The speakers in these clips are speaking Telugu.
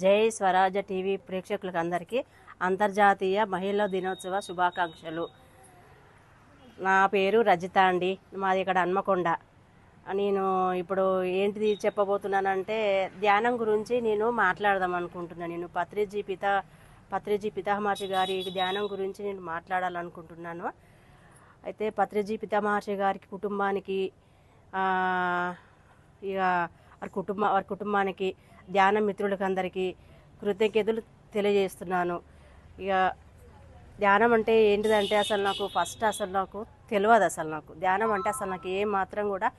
జై స్వరాజ టీవీ ప్రేక్షకులకు అందరికీ అంతర్జాతీయ మహిళా దినోత్సవ శుభాకాంక్షలు. నా పేరు రజిత అండి. మాది ఇక్కడ హన్మకొండ. నేను ఇప్పుడు ఏంటిది చెప్పబోతున్నానంటే ధ్యానం గురించి నేను మాట్లాడదాం అనుకుంటున్నాను. నేను పత్రిజీ పితామహర్షి గారి ధ్యానం గురించి నేను మాట్లాడాలనుకుంటున్నాను. అయితే పత్రిజీ పితామహర్షి గారికి కుటుంబానికి ఇక వారి కుటుంబానికి ధ్యాన మిత్రులకు అందరికీ కృతజ్ఞతలు తెలియజేస్తున్నాను. ఇక ధ్యానం అంటే ఏంటిదంటే అసలు నాకు తెలియదు. నాకు ధ్యానం అంటే నాకు ఏ మాత్రం కూడా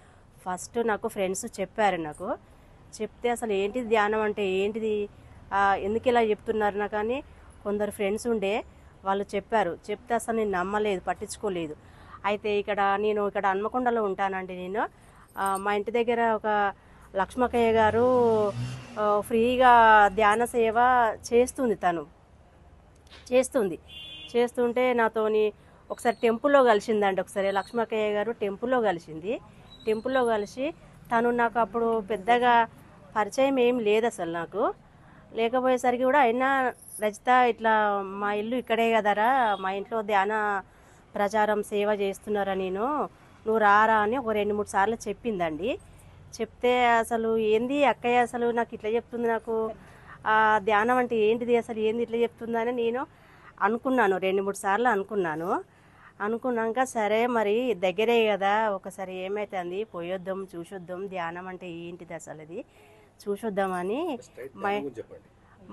ఫస్ట్ నాకు ఫ్రెండ్స్ చెప్పారు. నాకు చెప్తే అసలు ఏంటిది ధ్యానం అంటే ఏంటిది, ఎందుకు ఇలా చెప్తున్నారు నాకు అని కొందరు ఫ్రెండ్స్ ఉండే వాళ్ళు చెప్పారు. చెప్తే అసలు నేను నమ్మలేదు, పట్టించుకోలేదు. అయితే నేను ఇక్కడ హన్మకొండలో ఉంటానండి. నేను మా ఇంటి దగ్గర ఒక లక్ష్మక్కయ్య గారు ఫ్రీగా ధ్యాన సేవ చేస్తుంటే నాతోని ఒకసారి టెంపుల్లో కలిసిందండి. ఒకసారి లక్ష్మక్కయ్య గారు టెంపుల్లో కలిసి తను నాకు అప్పుడు పెద్దగా పరిచయం ఏం లేదు అసలు. నాకు లేకపోయేసరికి కూడా అయినా రజిత ఇట్లా మా ఇల్లు ఇక్కడే కదరా, మా ఇంట్లో ధ్యాన ప్రచారం సేవ చేస్తున్నారా, నువ్వు రారా అని ఒక 2-3 సార్లు చెప్పిందండి. చెప్తే అసలు ఏంది అక్కయ్య అసలు నాకు ఇట్లా చెప్తుంది, నాకు ధ్యానం అంటే ఏంటిది, అసలు ఏంది ఇట్లా చెప్తుందని నేను అనుకున్నాను. 2-3 సార్లు అనుకున్నాక సరే మరి దగ్గరే కదా, ఒకసారి ఏమైతుంది పోయొద్దాం, చూసొద్దాం, ధ్యానం అంటే ఏంటిది అసలు ఇది చూసొద్దామని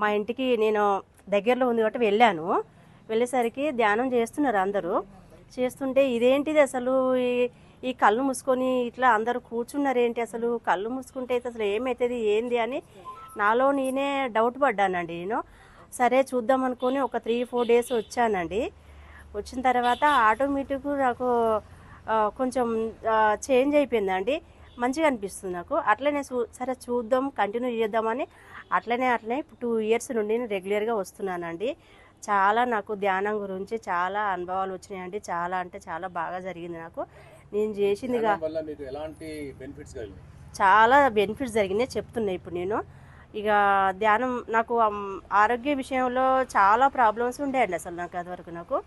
మా ఇంటికి నేను దగ్గరలో ఉంది కాబట్టి వెళ్ళేసరికి ధ్యానం చేస్తున్నారు అందరూ. చేస్తుంటే ఇదేంటిది అసలు ఈ కళ్ళు మూసుకొని ఇట్లా అందరూ కూర్చున్నారేంటి, అసలు కళ్ళు మూసుకుంటే అసలు ఏమవుతుంది ఏంది అని నాలో నేనే డౌట్ పడ్డానండి. సరే చూద్దాం అనుకొని ఒక 3-4 డేస్ వచ్చానండి. వచ్చిన తర్వాత ఆటోమేటిక్ నాకు కొంచెం చేంజ్ అయిపోయిందండి, మంచిగా అనిపిస్తుంది నాకు. అట్లనే సరే చూద్దాం, కంటిన్యూ చేద్దామని అట్లనే 2 ఇయర్స్ నుండి నేను రెగ్యులర్గా వస్తున్నానండి. చాలా నాకు ధ్యానం గురించి చాలా అనుభవాలు వచ్చినాయండి. చాలా అంటే చాలా బాగా జరిగింది నాకు. నేను చేసిందిగా చాలా బెనిఫిట్స్ జరిగినాయి చెప్తున్నా ఇప్పుడు నేను. ఇక ధ్యానం నాకు ఆరోగ్య విషయంలో చాలా ప్రాబ్లమ్స్ ఉండేయండి అసలు నాకు అదివరకు. నాకు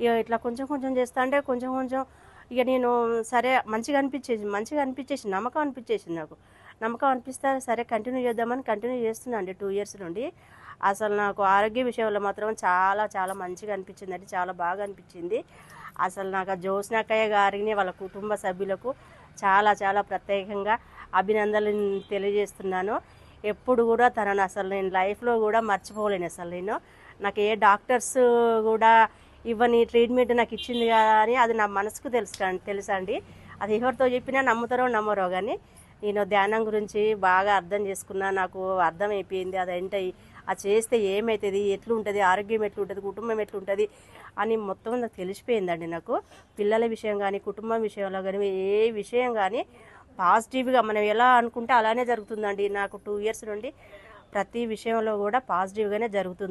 ఇక ఇట్లా కొంచెం చేస్తా అంటే కొంచెం ఇక నేను సరే మంచిగా అనిపించేసి నమ్మకం అనిపిస్తే సరే కంటిన్యూ చేద్దామని కంటిన్యూ చేస్తున్నాను 2 ఇయర్స్ నుండి. అసలు నాకు ఆరోగ్య విషయంలో మాత్రం చాలా చాలా మంచిగా అనిపించిందండి, చాలా బాగా అనిపించింది. అసలు నాకు జ్యోత్స్నక్కయ్య గారిని వాళ్ళ కుటుంబ సభ్యులకు చాలా చాలా ప్రత్యేకంగా అభినందనలు తెలియజేస్తున్నాను. ఎప్పుడు కూడా తనను అసలు నేను లైఫ్లో కూడా మర్చిపోలేను. అసలు నాకు ఏ డాక్టర్స్ కూడా ఇవ్వని ట్రీట్మెంట్ నాకు ఇచ్చింది కదా అని అది నా మనసుకు తెలుసండి. అది ఎవరితో చెప్పినా నమ్ముతారో నమ్మరో కానీ నేను ధ్యానం గురించి బాగా అర్థం చేసుకున్నా. నాకు అర్థమైపోయింది అదేంటి, అది చేస్తే ఏమవుతుంది, ఎట్లుంటుంది, ఆరోగ్యం ఎట్లుంటుంది, కుటుంబం ఎట్లుంటుంది అని మొత్తం నాకు తెలిసిపోయిందండి. నాకు పిల్లల విషయం కానీ కుటుంబం విషయంలో కానీ ఏ విషయం కానీ పాజిటివ్గా మనం ఎలా అనుకుంటే అలానే జరుగుతుందండి. నాకు 2 ఇయర్స్ నుండి ప్రతి విషయంలో కూడా పాజిటివ్గానే జరుగుతుంది.